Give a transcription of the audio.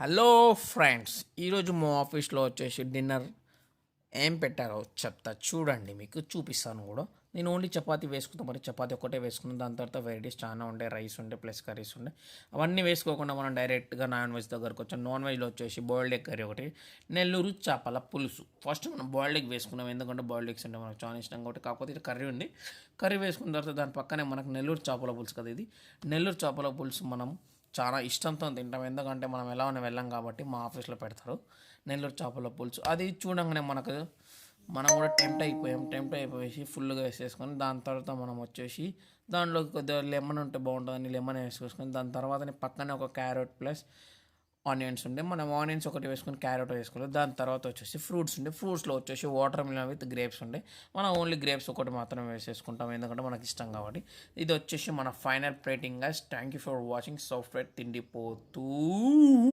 Hello friends, ఈరోజు మా ఆఫీస్లో వచ్చేసి డిన్నర్ ఏం పెట్టారో చెప్తా చూడండి, మీకు చూపిస్తాను కూడా. నేను ఓన్లీ చపాతీ వేసుకుంటాను, మరి చపాతీ ఒకటే వేసుకున్నాను. దాని తర్వాత వెరైటీస్ చాలా ఉండే, రైస్ ఉండే ప్లస్ కర్రీస్ ఉండే. అవన్నీ వేసుకోకుండా మనం డైరెక్ట్గా నాన్ వెజ్ దగ్గరకు వచ్చాం. నాన్ వెజ్లో వచ్చేసి బాయిల్డ్ ఎగ్ కర్రీ ఒకటి, నెల్లూరు చేపల పులుసు. ఫస్ట్ మనం బాయిల్డ్ ఎగ్ వేసుకున్నాం, ఎందుకంటే బాయిల్డ్ ఎగ్స్ అంటే మనకు చాలా ఇష్టం కాబట్టి. కాకపోతే ఇది కర్రీ ఉంది. కర్రీ వేసుకున్న తర్వాత దాని పక్కనే మనకు నెల్లూరు చేపల పులుసు కదా ఇది. నెల్లూరు చేపల పులుసు మనం చాలా ఇష్టంతో తింటాం, ఎందుకంటే మనం ఎలా ఉన్నా వెళ్ళాం కాబట్టి. మా ఆఫీస్లో పెడతారు నెల్లూరు చేపల పులుసు. అది చూడంగానే మనం కూడా టెంప్ట్ అయిపోయి ఫుల్గా వేసేసుకొని దాని తర్వాత మనం వచ్చేసి దాంట్లో కొద్దిగా లెమన్ ఉంటే బాగుంటుందని లెమన్ వేసుకొని దాని తర్వాత పక్కనే ఒక క్యారెట్ ప్లస్ ఆనియన్స్ ఉండే, మనం ఆనియన్స్ ఒకటి వేసుకొని క్యారెట్ వేసుకోవాలి. దాని తర్వాత వచ్చేసి ఫ్రూట్స్ ఉండే, ఫ్రూట్స్లో వచ్చేసి వాటర్ మిలన్ విత్ గ్రేప్స్ ఉండే. మనం ఓన్లీ గ్రేప్స్ ఒకటి మాత్రం వేసేసుకుంటాం, ఎందుకంటే మనకి ఇష్టం కాబట్టి. ఇది వచ్చేసి మన final plating guys. Thank you for watching. Software తిండిపోతూ.